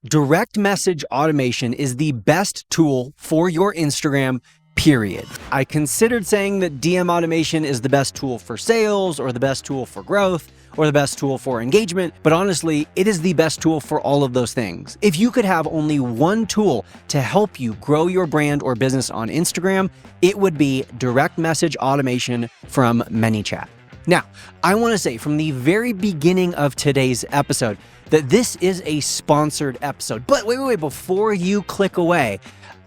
Direct message automation is the best tool for your Instagram, period. I considered saying that DM automation is the best tool for sales or the best tool for growth or the best tool for engagement, but honestly, it is the best tool for all of those things. If you could have only one tool to help you grow your brand or business on Instagram, it would be direct message automation from Manychat. Now, I want to say from the very beginning of today's episode that this is a sponsored episode. But wait, before you click away,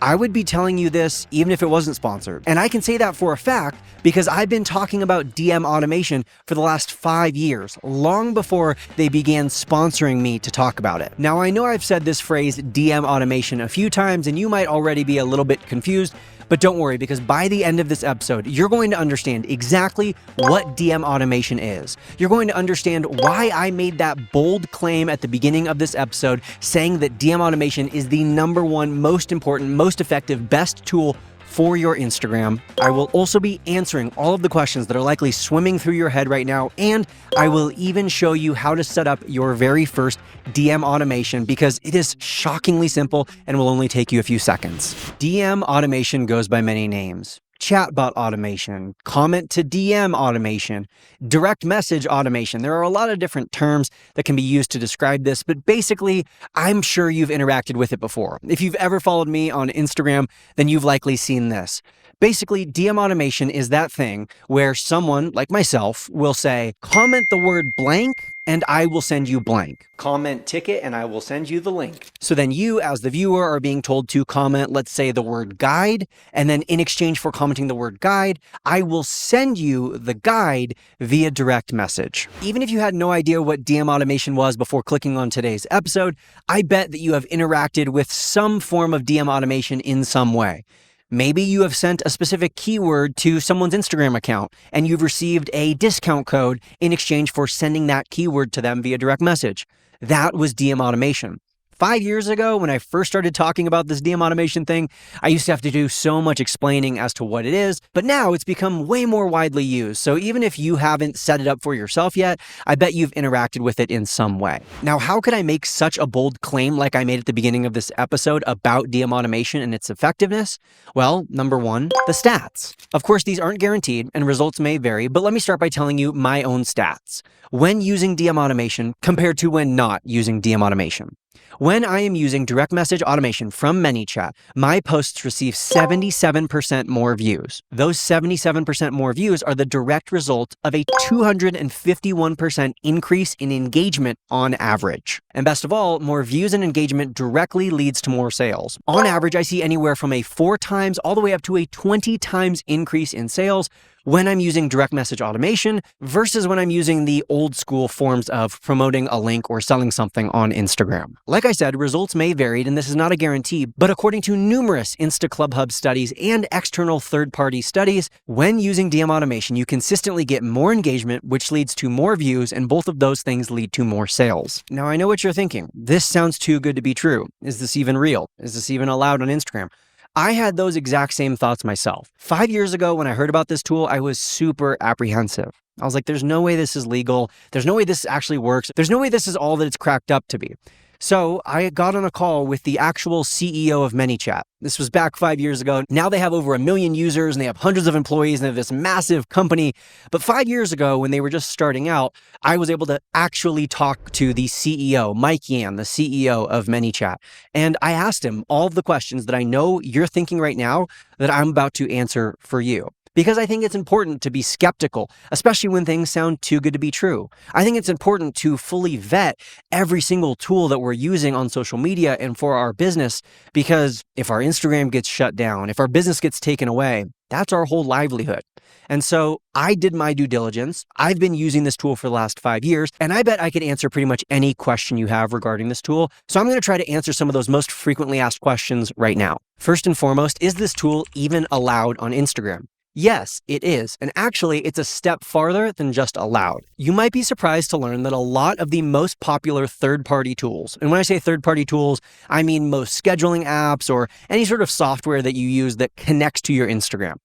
I would be telling you this even if it wasn't sponsored. And I can say that for a fact because I've been talking about DM automation for the last 5 years, long before they began sponsoring me to talk about it. Now, I know I've said this phrase DM automation a few times and you might already be a little bit confused, but don't worry, because by the end of this episode, you're going to understand exactly what DM automation is. You're going to understand why I made that bold claim at the beginning of this episode saying that DM automation is the #1 most important, most effective, best tool for your Instagram. I will also be answering all of the questions that are likely swimming through your head right now, and I will even show you how to set up your very first DM automation because it is shockingly simple and will only take you a few seconds. DM automation goes by many names. Chatbot automation, comment to DM automation, direct message automation. There are a lot of different terms that can be used to describe this, but basically, I'm sure you've interacted with it before. If you've ever followed me on Instagram, then you've likely seen this. Basically, DM automation is that thing where someone like myself will say, comment the word blank and I will send you blank. Comment ticket and I will send you the link. So then you, as the viewer, are being told to comment, let's say, the word guide. And then in exchange for commenting the word guide, I will send you the guide via direct message. Even if you had no idea what DM automation was before clicking on today's episode, I bet that you have interacted with some form of DM automation in some way. Maybe you have sent a specific keyword to someone's Instagram account and you've received a discount code in exchange for sending that keyword to them via direct message. That was DM automation. 5 years ago, when I first started talking about this DM automation thing, I used to have to do so much explaining as to what it is, but now it's become way more widely used. So even if you haven't set it up for yourself yet, I bet you've interacted with it in some way. Now, how could I make such a bold claim like I made at the beginning of this episode about DM automation and its effectiveness? Well, #1, the stats. Of course, these aren't guaranteed and results may vary, but let me start by telling you my own stats. When using DM automation compared to when not using DM automation. When I am using direct message automation from Manychat, my posts receive 77% more views. Those 77% more views are the direct result of a 251% increase in engagement on average. And best of all, more views and engagement directly leads to more sales. On average, I see anywhere from a 4 times all the way up to a 20 times increase in sales when I'm using direct message automation versus when I'm using the old school forms of promoting a link or selling something on Instagram. Like I said, results may vary, and this is not a guarantee, but according to numerous InstaClubHub studies and external third-party studies, when using DM automation, you consistently get more engagement, which leads to more views, and both of those things lead to more sales. Now, I know what you're thinking. This sounds too good to be true. Is this even real? Is this even allowed on Instagram? I had those exact same thoughts myself. 5 years ago, when I heard about this tool, I was super apprehensive. I was like, there's no way this is legal. There's no way this actually works. There's no way this is all that it's cracked up to be. So I got on a call with the actual CEO of Manychat. This was back 5 years ago. Now they have over 1 million users and they have hundreds of employees and they have this massive company. But 5 years ago, when they were just starting out, I was able to actually talk to the CEO, Mike Yan, the CEO of Manychat. And I asked him all of the questions that I know you're thinking right now that I'm about to answer for you. Because I think it's important to be skeptical, especially when things sound too good to be true. I think it's important to fully vet every single tool that we're using on social media and for our business, because if our Instagram gets shut down, if our business gets taken away, that's our whole livelihood. And so I did my due diligence. I've been using this tool for the last 5 years, and I bet I could answer pretty much any question you have regarding this tool. So I'm going to try to answer some of those most frequently asked questions right now. First and foremost, is this tool even allowed on Instagram? Yes, it is. And actually, it's a step farther than just allowed. You might be surprised to learn that a lot of the most popular third-party tools, and when I say third-party tools, I mean most scheduling apps or any sort of software that you use that connects to your Instagram,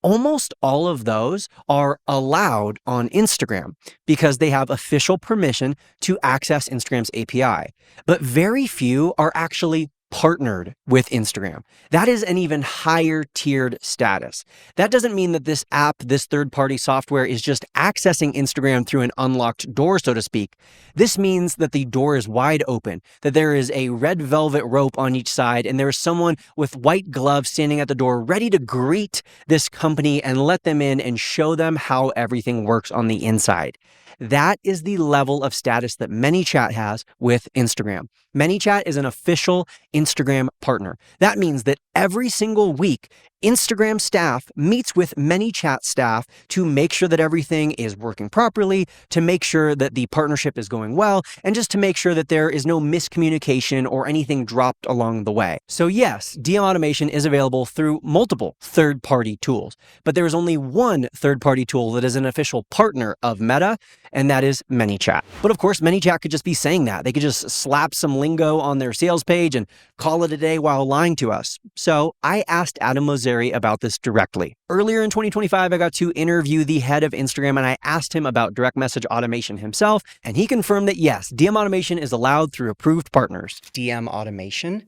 almost all of those are allowed on Instagram because they have official permission to access Instagram's API. But very few are actually partnered with Instagram. That is an even higher tiered status. That doesn't mean that this app, this third-party software is just accessing Instagram through an unlocked door, so to speak. This means that the door is wide open, that there is a red velvet rope on each side, and there is someone with white gloves standing at the door ready to greet this company and let them in and show them how everything works on the inside. That is the level of status that Manychat has with Instagram. Manychat is an official Instagram partner. That means that every single week, Instagram staff meets with Manychat staff to make sure that everything is working properly, to make sure that the partnership is going well, and just to make sure that there is no miscommunication or anything dropped along the way. So yes, DM automation is available through multiple third-party tools, but there is only one third-party tool that is an official partner of Meta, and that is Manychat. But of course, Manychat could just be saying that. They could just slap some lingo on their sales page and call it a day while lying to us. So I asked Adam Mosseri about this directly. Earlier in 2025, I got to interview the head of Instagram, and I asked him about direct message automation himself, and he confirmed that yes, DM automation is allowed through approved partners. DM automation.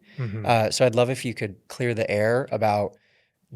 So I'd love if you could clear the air about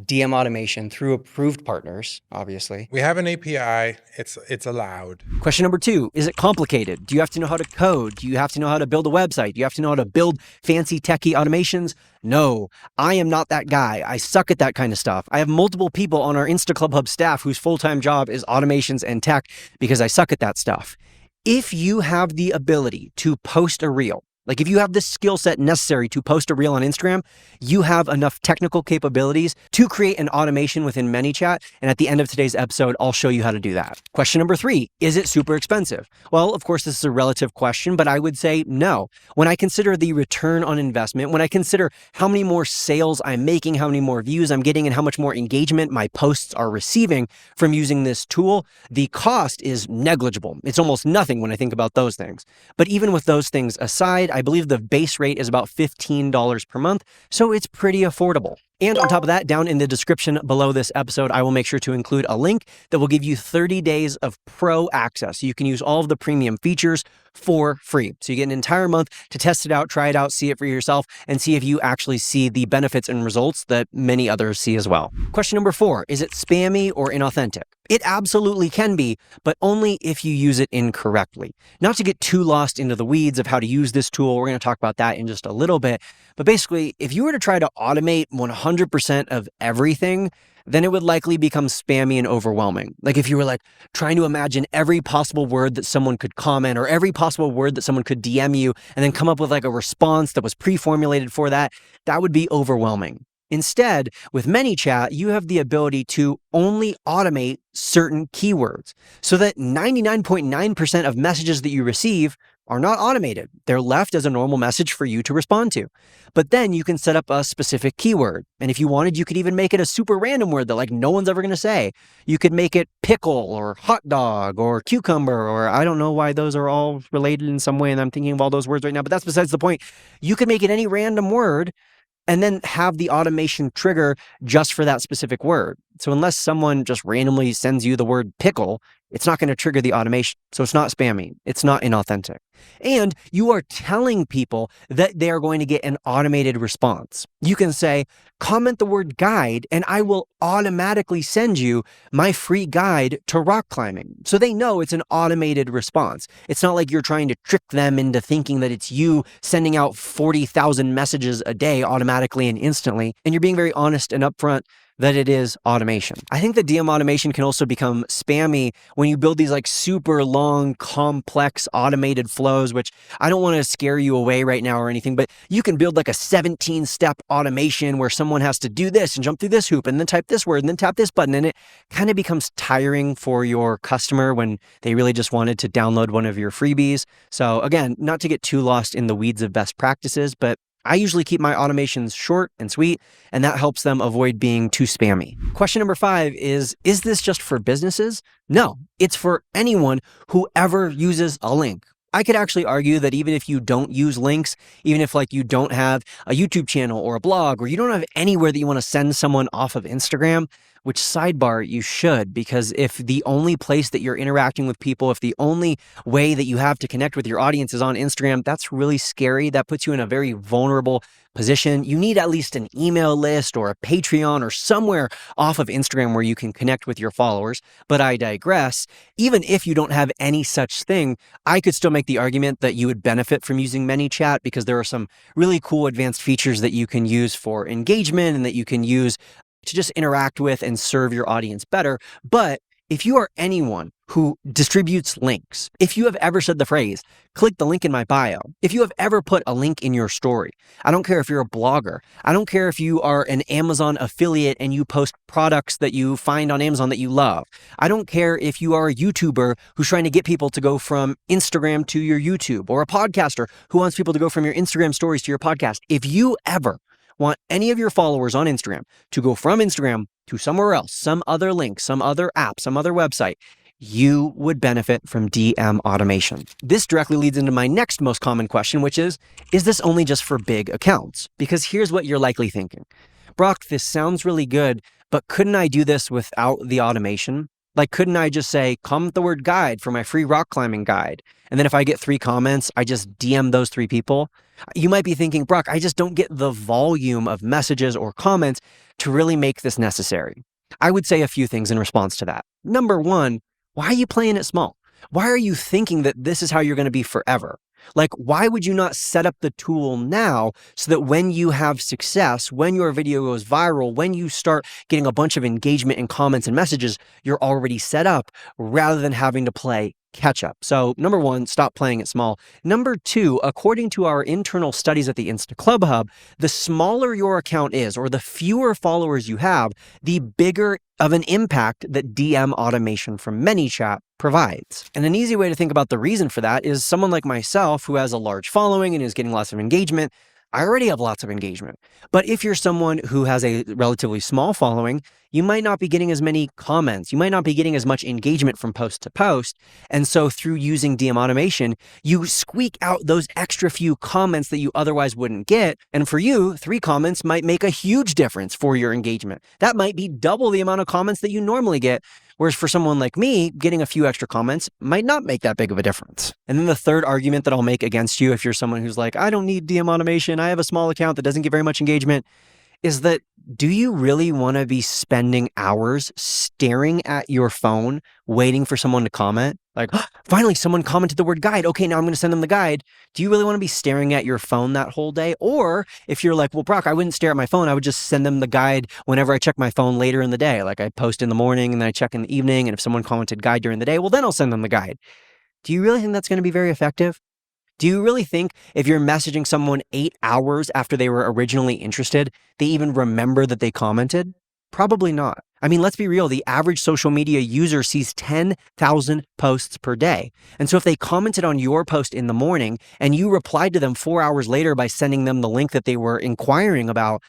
DM automation through approved partners, obviously. We have an API, it's allowed. Question number 2, is it complicated? Do you have to know how to code? Do you have to know how to build a website? Do you have to know how to build fancy techie automations? No, I am not that guy. I suck at that kind of stuff. I have multiple people on our InstaClubHub staff whose full-time job is automations and tech because I suck at that stuff. If you have the ability to post a reel, like if you have the skill set necessary to post a reel on Instagram, you have enough technical capabilities to create an automation within Manychat. And at the end of today's episode, I'll show you how to do that. Question number 3, is it super expensive? Well, of course, this is a relative question, but I would say no. When I consider the return on investment, when I consider how many more sales I'm making, how many more views I'm getting, and how much more engagement my posts are receiving from using this tool, the cost is negligible. It's almost nothing when I think about those things. But even with those things aside, I believe the base rate is about $15 per month, so it's pretty affordable. And on top of that, down in the description below this episode, I will make sure to include a link that will give you 30 days of pro access. So you can use all of the premium features for free. So you get an entire month to test it out, try it out, see it for yourself, and see if you actually see the benefits and results that many others see as well. Question number 4, is it spammy or inauthentic? It absolutely can be, but only if you use it incorrectly. Not to get too lost into the weeds of how to use this tool, we're going to talk about that in just a little bit. But basically, if you were to try to automate 100% of everything, then it would likely become spammy and overwhelming. Like if you were like trying to imagine every possible word that someone could comment or every possible word that someone could DM you and then come up with like a response that was pre-formulated for that, that would be overwhelming. Instead, with Manychat, you have the ability to only automate certain keywords so that 99.9% of messages that you receive are not automated. They're left as a normal message for you to respond to. But then you can set up a specific keyword. And if you wanted, you could even make it a super random word that like no one's ever going to say. You could make it pickle or hot dog or cucumber, or I don't know why those are all related in some way. And I'm thinking of all those words right now, but that's besides the point. You could make it any random word and then have the automation trigger just for that specific word. So unless someone just randomly sends you the word pickle, it's not going to trigger the automation. So it's not spammy. It's not inauthentic. And you are telling people that they are going to get an automated response. You can say, comment the word guide, and I will automatically send you my free guide to rock climbing. So they know it's an automated response. It's not like you're trying to trick them into thinking that it's you sending out 40,000 messages a day automatically and instantly. And you're being very honest and upfront that it is automation. I think that DM automation can also become spammy when you build these like super long, complex automated flows, which I don't want to scare you away right now or anything, but you can build like a 17-step automation where someone has to do this and jump through this hoop and then type this word and then tap this button, and it kind of becomes tiring for your customer when they really just wanted to download one of your freebies. So again, not to get too lost in the weeds of best practices, but I usually keep my automations short and sweet, and that helps them avoid being too spammy. Question number 5 is this just for businesses? No, it's for anyone who ever uses a link. I could actually argue that even if you don't use links, even if like you don't have a YouTube channel or a blog, or you don't have anywhere that you want to send someone off of Instagram, which sidebar you should, because if the only place that you're interacting with people, if the only way that you have to connect with your audience is on Instagram, that's really scary. That puts you in a very vulnerable position. You need at least an email list or a Patreon or somewhere off of Instagram where you can connect with your followers. But I digress. Even if you don't have any such thing, I could still make the argument that you would benefit from using Manychat because there are some really cool advanced features that you can use for engagement and that you can use to just interact with and serve your audience better. But if you are anyone who distributes links, if you have ever said the phrase, click the link in my bio, if you have ever put a link in your story, I don't care if you're a blogger, I don't care if you are an Amazon affiliate and you post products that you find on Amazon that you love, I don't care if you are a YouTuber who's trying to get people to go from Instagram to your YouTube, or a podcaster who wants people to go from your Instagram stories to your podcast. If you ever want any of your followers on Instagram to go from Instagram to somewhere else, some other link, some other app, some other website, you would benefit from DM automation. This directly leads into my next most common question, which is this only just for big accounts? Because here's what you're likely thinking. Brock, this sounds really good, but couldn't I do this without the automation? Like, couldn't I just say, comment the word guide for my free rock climbing guide? And then if I get 3 comments, I just DM those 3 people. You might be thinking, Brock, I just don't get the volume of messages or comments to really make this necessary. I would say a few things in response to that. Number one, why are you playing it small? Why are you thinking that this is how you're going to be forever? Like, why would you not set up the tool now so that when you have success, when your video goes viral, when you start getting a bunch of engagement and comments and messages, you're already set up rather than having to play catch up? So number one, stop playing it small. Number two, according to our internal studies at the InstaClubHub, the smaller your account is, or the fewer followers you have, the bigger of an impact that DM automation from Manychat provides. And an easy way to think about the reason for that is someone like myself who has a large following and is getting lots of engagement. I already have lots of engagement. But if you're someone who has a relatively small following, you might not be getting as many comments. You might not be getting as much engagement from post to post. And so through using DM automation, you squeak out those extra few comments that you otherwise wouldn't get. And for you, 3 comments might make a huge difference for your engagement. That might be double the amount of comments that you normally get. Whereas for someone like me, getting a few extra comments might not make that big of a difference. And then the third argument that I'll make against you, if you're someone who's like, I don't need DM automation, I have a small account that doesn't get very much engagement, is that, do you really want to be spending hours staring at your phone, waiting for someone to comment? Like, oh, finally, someone commented the word guide. Okay, now I'm going to send them the guide. Do you really want to be staring at your phone that whole day? Or if you're like, well, Brock, I wouldn't stare at my phone. I would just send them the guide whenever I check my phone later in the day. Like, I post in the morning and then I check in the evening. And if someone commented guide during the day, well, then I'll send them the guide. Do you really think that's going to be very effective? Do you really think if you're messaging someone 8 hours after they were originally interested, they even remember that they commented? Probably not. I mean, let's be real. The average social media user sees 10,000 posts per day. And so if they commented on your post in the morning and you replied to them 4 hours later by sending them the link that they were inquiring about,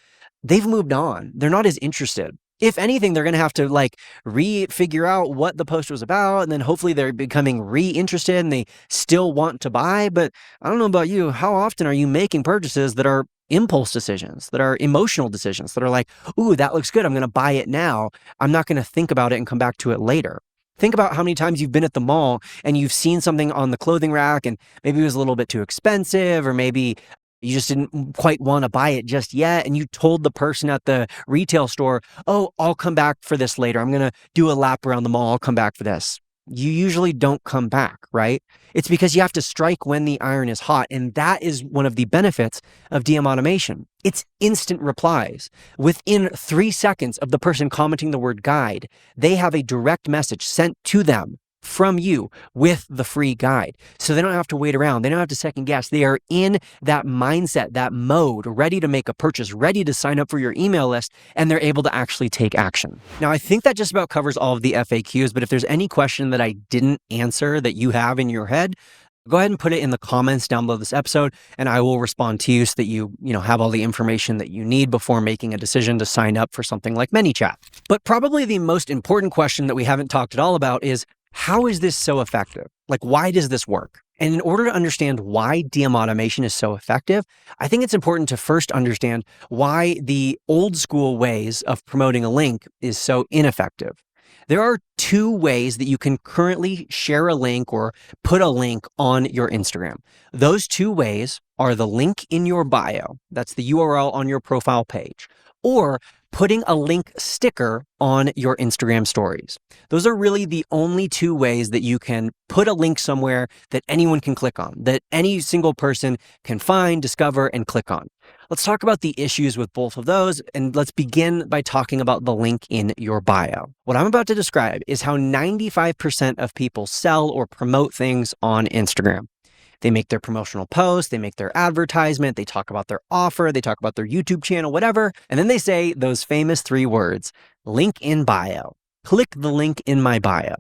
they've moved on. They're not as interested. If anything, they're going to have to figure out what the post was about, and then hopefully they're becoming re-interested and they still want to buy. But I don't know about you. How often are you making purchases that are impulse decisions, that are emotional decisions, that are like, ooh, that looks good, I'm going to buy it now. I'm not going to think about it and come back to it later. Think about how many times you've been at the mall and you've seen something on the clothing rack and maybe it was a little bit too expensive, or maybe you just didn't quite want to buy it just yet. And you told the person at the retail store, oh, I'll come back for this later. I'm going to do a lap around the mall. I'll come back for this. You usually don't come back, right? It's because you have to strike when the iron is hot. And that is one of the benefits of DM automation. It's instant replies. Within 3 seconds of the person commenting the word guide, they have a direct message sent to them from you with the free guide. So they don't have to wait around. They don't have to second guess. They are in that mindset, that mode, ready to make a purchase, ready to sign up for your email list, and they're able to actually take action. Now, I think that just about covers all of the FAQs, but if there's any question that I didn't answer that you have in your head, go ahead and put it in the comments down below this episode, and I will respond to you so that you have all the information that you need before making a decision to sign up for something like Manychat. But probably the most important question that we haven't talked at all about is, how is this so effective? Like, why does this work? And in order to understand why DM automation is so effective, I think it's important to first understand why the old school ways of promoting a link is so ineffective. There are two ways that you can currently share a link or put a link on your Instagram. Those two ways are the link in your bio, that's the URL on your profile page, or putting a link sticker on your Instagram stories. Those are really the only two ways that you can put a link somewhere that anyone can click on, that any single person can find, discover, and click on. Let's talk about the issues with both of those, and let's begin by talking about the link in your bio. What I'm about to describe is how 95% of people sell or promote things on Instagram. They make their promotional post, they make their advertisement, they talk about their offer, they talk about their YouTube channel, whatever. And then they say those famous three words, link in bio. Click the link in my bio.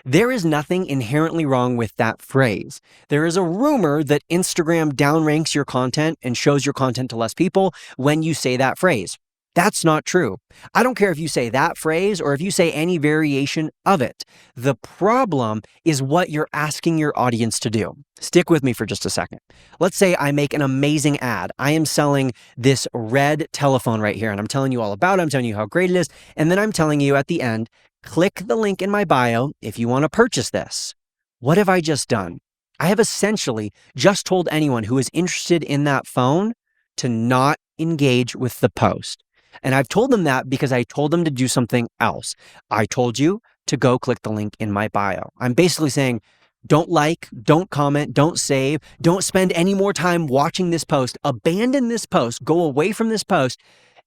There is nothing inherently wrong with that phrase. There is a rumor that Instagram downranks your content and shows your content to less people when you say that phrase. That's not true. I don't care if you say that phrase or if you say any variation of it. The problem is what you're asking your audience to do. Stick with me for just a second. Let's say I make an amazing ad. I am selling this red telephone right here, and I'm telling you all about it. I'm telling you how great it is. And then I'm telling you at the end, click the link in my bio if you want to purchase this. What have I just done? I have essentially just told anyone who is interested in that phone to not engage with the post. And I've told them that because I told them to do something else. I told you to go click the link in my bio. I'm basically saying, don't like, don't comment, don't save, don't spend any more time watching this post, abandon this post, go away from this post,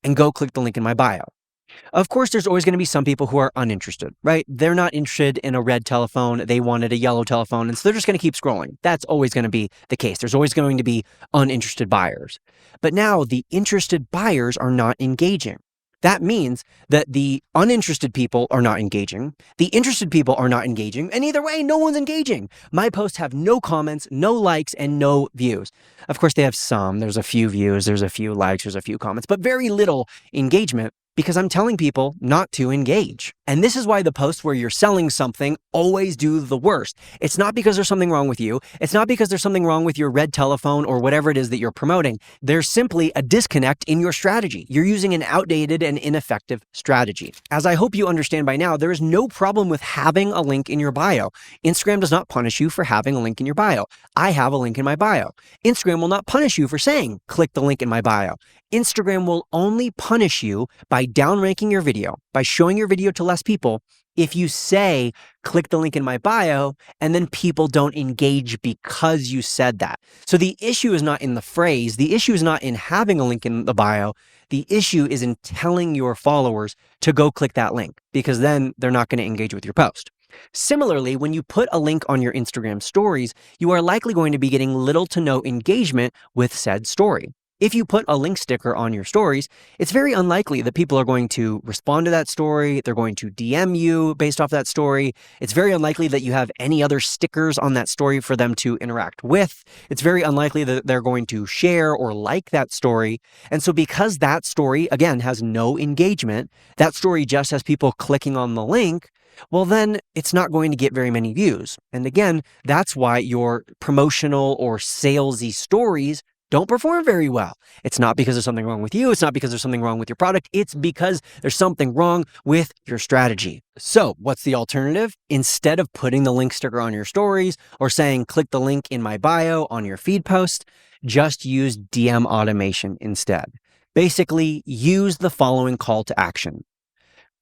and go click the link in my bio. Of course, there's always going to be some people who are uninterested, right? They're not interested in a red telephone. They wanted a yellow telephone, and so they're just going to keep scrolling. That's always going to be the case. There's always going to be uninterested buyers. But now the interested buyers are not engaging. That means that the uninterested people are not engaging. The interested people are not engaging. And either way, no one's engaging. My posts have no comments, no likes, and no views. Of course, they have some. There's a few views, there's a few likes, there's a few comments, but very little engagement because I'm telling people not to engage. And this is why the posts where you're selling something always do the worst. It's not because there's something wrong with you. It's not because there's something wrong with your red telephone or whatever it is that you're promoting. There's simply a disconnect in your strategy. You're using an outdated and ineffective strategy. As I hope you understand by now, there is no problem with having a link in your bio. Instagram does not punish you for having a link in your bio. I have a link in my bio. Instagram will not punish you for saying, click the link in my bio. Instagram will only punish you by downranking your video, by showing your video to less people, if you say, click the link in my bio, and then people don't engage because you said that. So the issue is not in the phrase. The issue is not in having a link in the bio. The issue is in telling your followers to go click that link, because then they're not going to engage with your post. Similarly, when you put a link on your Instagram stories, you are likely going to be getting little to no engagement with said story. If you put a link sticker on your stories, it's very unlikely that people are going to respond to that story. They're going to DM you based off that story. It's very unlikely that you have any other stickers on that story for them to interact with. It's very unlikely that they're going to share or like that story. And so because that story, again, has no engagement, that story just has people clicking on the link, well, then it's not going to get very many views. And again, that's why your promotional or salesy stories don't perform very well. It's not because there's something wrong with you. It's not because there's something wrong with your product. It's because there's something wrong with your strategy. So what's the alternative? Instead of putting the link sticker on your stories or saying, click the link in my bio on your feed post, just use DM automation instead. Basically, use the following call to action.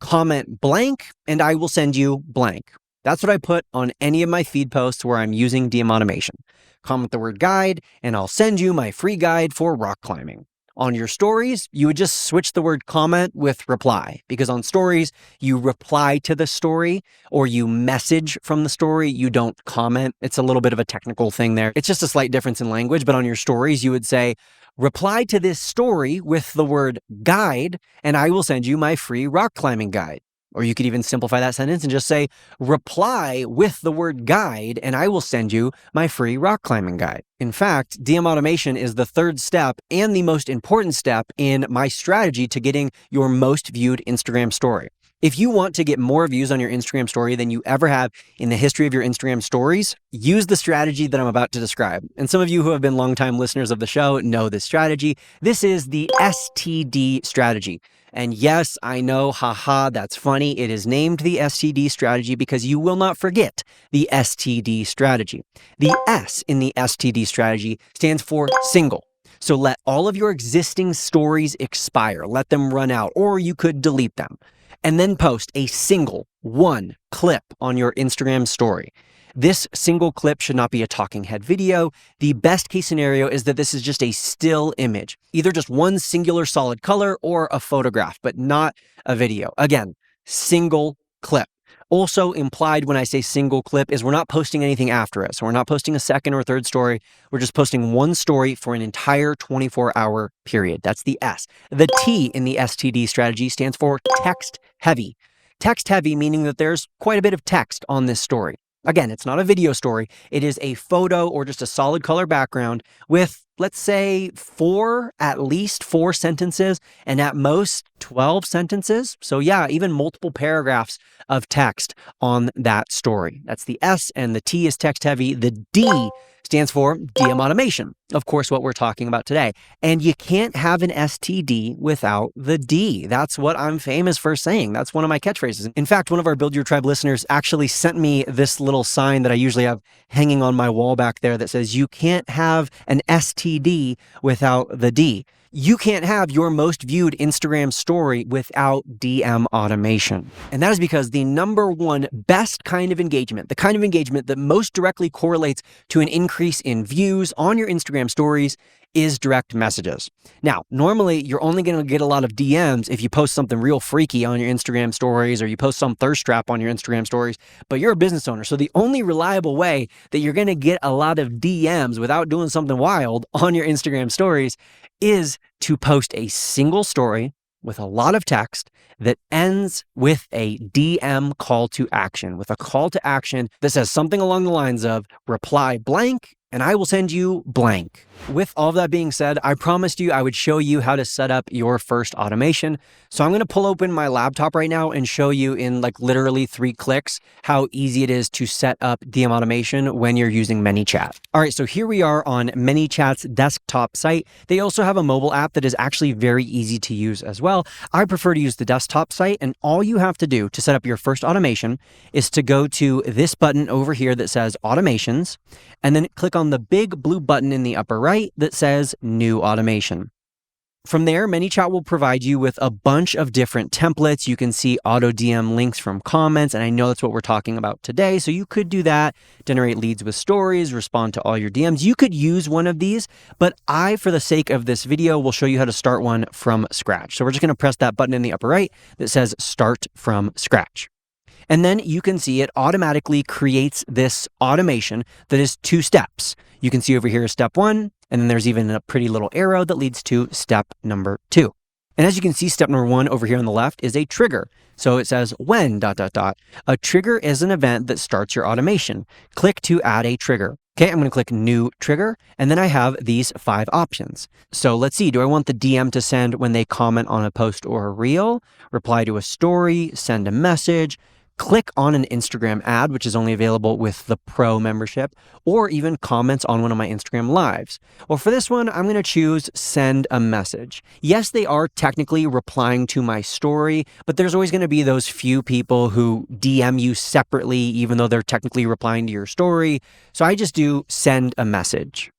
Comment blank, and I will send you blank. That's what I put on any of my feed posts where I'm using DM automation. Comment the word guide, and I'll send you my free guide for rock climbing. On your stories, you would just switch the word comment with reply, because on stories, you reply to the story or you message from the story. You don't comment. It's a little bit of a technical thing there. It's just a slight difference in language, but on your stories, you would say, reply to this story with the word guide, and I will send you my free rock climbing guide. Or you could even simplify that sentence and just say, reply with the word guide, and I will send you my free rock climbing guide. In fact, DM automation is the third step and the most important step in my strategy to getting your most viewed Instagram story. If you want to get more views on your Instagram story than you ever have in the history of your Instagram stories, use the strategy that I'm about to describe. And some of you who have been longtime listeners of the show know this strategy. This is the STD strategy. And yes, I know, haha, that's funny. It is named the STD strategy because you will not forget the STD strategy. The S in the STD strategy stands for single. So let all of your existing stories expire, let them run out, or you could delete them. And then post a single one clip on your Instagram story. This single clip should not be a talking head video. The best case scenario is that this is just a still image, either just one singular solid color or a photograph, but not a video. Again, single clip. Also implied when I say single clip is we're not posting anything after it. So we're not posting a second or third story. We're just posting one story for an entire 24-hour period. That's the S. The T in the STD strategy stands for text heavy. Text heavy meaning that there's quite a bit of text on this story. Again, it's not a video story. It is a photo or just a solid color background with, let's say, at least four sentences and at most 12 sentences. So yeah, even multiple paragraphs of text on that story. That's the S, and the T is text heavy. The D stands for DM automation. Of course, what we're talking about today. And you can't have an STD without the D. That's what I'm famous for saying. That's one of my catchphrases. In fact, one of our Build Your Tribe listeners actually sent me this little sign that I usually have hanging on my wall back there that says, you can't have an STD without the D. You can't have your most viewed Instagram story without DM automation. And that is because the number one best kind of engagement, the kind of engagement that most directly correlates to an increase in views on your Instagram stories, is direct messages. Now, normally you're only going to get a lot of DMs if you post something real freaky on your Instagram stories or you post some thirst trap on your Instagram stories, but you're a business owner. So the only reliable way that you're going to get a lot of DMs without doing something wild on your Instagram stories is to post a single story with a lot of text that ends with a DM call to action, with a call to action that says something along the lines of reply blank and I will send you blank. With all of that being said, I promised you I would show you how to set up your first automation. So I'm going to pull open my laptop right now and show you in like literally 3 clicks how easy it is to set up DM automation when you're using Manychat. All right, so here we are on Manychat's desktop site. They also have a mobile app that is actually very easy to use as well. I prefer to use the desktop site, and all you have to do to set up your first automation is to go to this button over here that says Automations, and then click on the big blue button in the upper right that says New Automation. From there, Manychat will provide you with a bunch of different templates. You can see auto DM links from comments, and I know that's what we're talking about today. So you could do that, generate leads with stories, respond to all your DMs. You could use one of these, but I, for the sake of this video, will show you how to start one from scratch. So we're just going to press that button in the upper right that says Start from Scratch. And then you can see it automatically creates this automation that is 2 steps. You can see over here step 1, and then there's even a pretty little arrow that leads to step number 2. And as you can see, step number 1 over here on the left is a trigger. So it says when ... A trigger is an event that starts your automation. Click to add a trigger. Okay, I'm going to click new trigger, and then I have these 5 options. So let's see, do I want the DM to send when they comment on a post or a reel, reply to a story, send a message, click on an Instagram ad, which is only available with the Pro membership, or even comments on one of my Instagram lives? Well, for this one, I'm going to choose send a message. Yes, they are technically replying to my story, but there's always going to be those few people who DM you separately, even though they're technically replying to your story. So I just do send a message.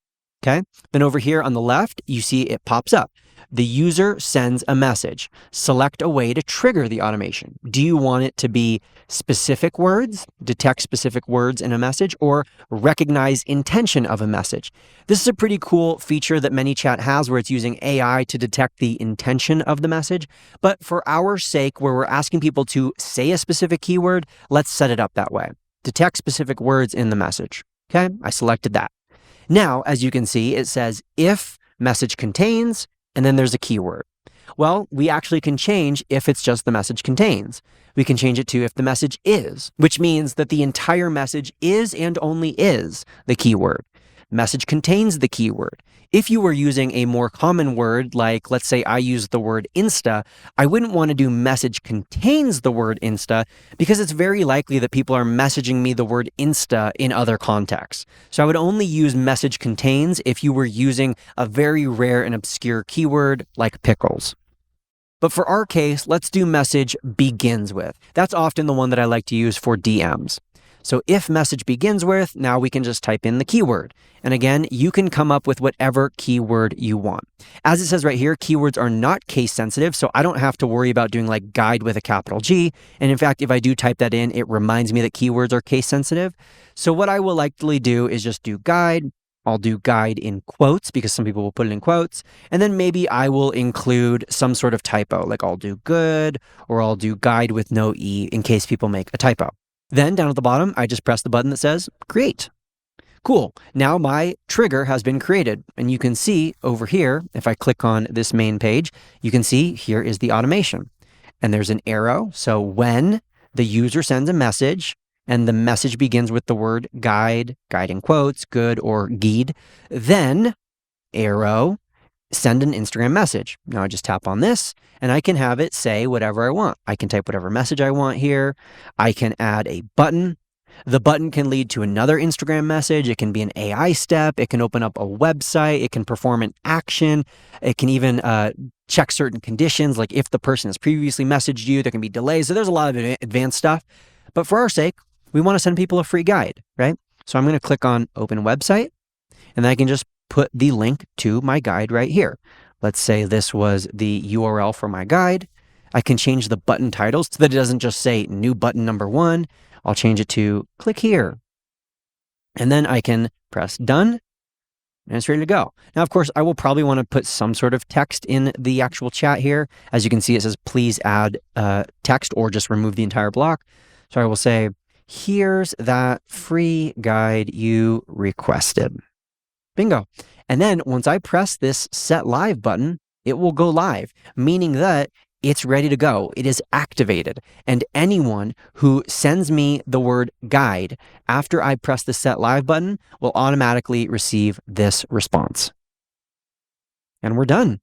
Okay. Then over here on the left, you see it pops up. The user sends a message. Select a way to trigger the automation. Do you want it to be specific words, detect specific words in a message, or recognize intention of a message? This is a pretty cool feature that Manychat has where it's using AI to detect the intention of the message. But for our sake, where we're asking people to say a specific keyword, let's set it up that way. Detect specific words in the message. Okay, I selected that. Now, as you can see, it says if message contains, and then there's a keyword. Well, we actually can change if it's just the message contains. We can change it to if the message is, which means that the entire message is and only is the keyword. message contains the keyword. If you were using a more common word, like let's say I use the word Insta, I wouldn't want to do message contains the word Insta because it's very likely that people are messaging me the word Insta in other contexts. So I would only use message contains if you were using a very rare and obscure keyword like pickles. But for our case, let's do message begins with. That's often the one that I like to use for DMs. So if message begins with, now we can just type in the keyword. And again, you can come up with whatever keyword you want. As it says right here, keywords are not case sensitive, so I don't have to worry about doing like guide with a capital G. And in fact, if I do type that in, it reminds me that keywords are case sensitive. So what I will likely do is just do guide. I'll do guide in quotes because some people will put it in quotes. And then maybe I will include some sort of typo, like I'll do good or I'll do guide with no E in case people make a typo. Then down at the bottom, I just press the button that says create. Cool. Now my trigger has been created. And you can see over here, if I click on this main page, you can see here is the automation. And there's an arrow. So when the user sends a message, and the message begins with the word guide, guide in quotes, good or guide, then arrow, send an Instagram message. Now I just tap on this and I can have it say whatever I want. I can type whatever message I want here. I can add a button. The button can lead to another Instagram message. It can be an AI step. It can open up a website. It can perform an action. It can even check certain conditions, like if the person has previously messaged you, there can be delays. So there's a lot of advanced stuff. But for our sake, we want to send people a free guide, right? So I'm going to click on open website and then I can just put the link to my guide right here. Let's say this was the URL for my guide. I can change the button titles so that it doesn't just say new button number 1. I'll change it to click here. And then I can press done and it's ready to go. Now, of course, I will probably want to put some sort of text in the actual chat here. As you can see, it says, please add text or just remove the entire block. So I will say, here's that free guide you requested. Bingo. And then once I press this set live button, it will go live, meaning that it's ready to go. It is activated. And anyone who sends me the word guide after I press the set live button will automatically receive this response. And we're done.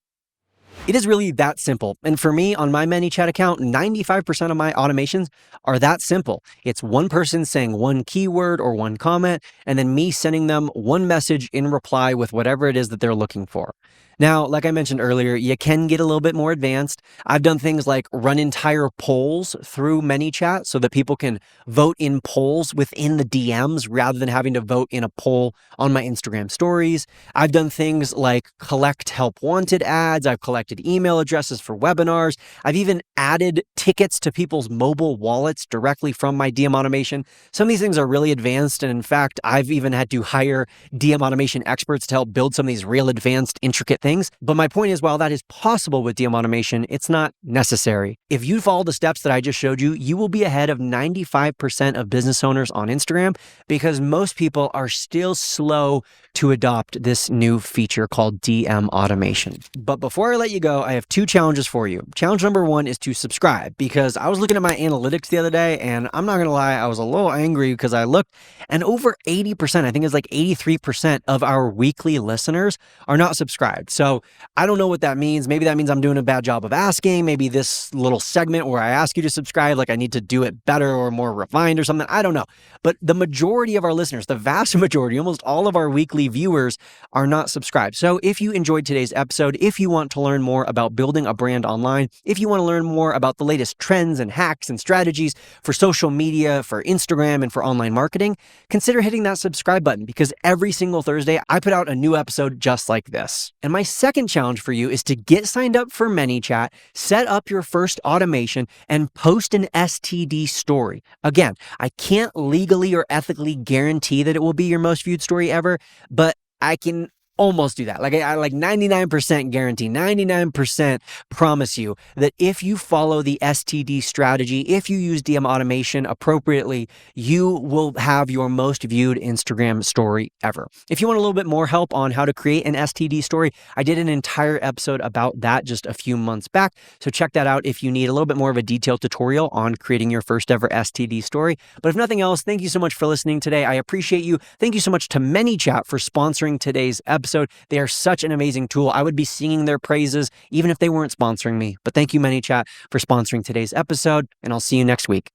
It is really that simple. And for me, on my Manychat account, 95% of my automations are that simple. It's one person saying one keyword or one comment, and then me sending them one message in reply with whatever it is that they're looking for. Now, like I mentioned earlier, you can get a little bit more advanced. I've done things like run entire polls through Manychat so that people can vote in polls within the DMs rather than having to vote in a poll on my Instagram stories. I've done things like collect help wanted ads. I've collected email addresses for webinars. I've even added tickets to people's mobile wallets directly from my DM automation. Some of these things are really advanced. And in fact, I've even had to hire DM automation experts to help build some of these real advanced, intricate things. But my point is, while that is possible with DM automation, it's not necessary. If you follow the steps that I just showed you, you will be ahead of 95% of business owners on Instagram because most people are still slow to adopt this new feature called DM automation. But before I let you go, I have 2 challenges for you. Challenge number 1 is to subscribe because I was looking at my analytics the other day and I'm not going to lie, I was a little angry because I looked and over 80%, I think it's like 83% of our weekly listeners are not subscribed. So I don't know what that means. Maybe that means I'm doing a bad job of asking. Maybe this little segment where I ask you to subscribe, like I need to do it better or more refined or something. I don't know. But the majority of our listeners, the vast majority, almost all of our weekly viewers are not subscribed. So if you enjoyed today's episode, if you want to learn more about building a brand online, if you want to learn more about the latest trends and hacks and strategies for social media, for Instagram, and for online marketing, consider hitting that subscribe button because every single Thursday I put out a new episode just like this. And my second challenge for you is to get signed up for Manychat, set up your first automation, and post an STD story. Again, I can't legally or ethically guarantee that it will be your most viewed story ever, but I can almost do that. Like I like 99% guarantee, 99% promise you that if you follow the STD strategy, if you use DM automation appropriately, you will have your most viewed Instagram story ever. If you want a little bit more help on how to create an STD story, I did an entire episode about that just a few months back. So check that out if you need a little bit more of a detailed tutorial on creating your first ever STD story. But if nothing else, thank you so much for listening today. I appreciate you. Thank you so much to Manychat for sponsoring today's episode. They are such an amazing tool. I would be singing their praises even if they weren't sponsoring me. But thank you, Manychat, for sponsoring today's episode, and I'll see you next week.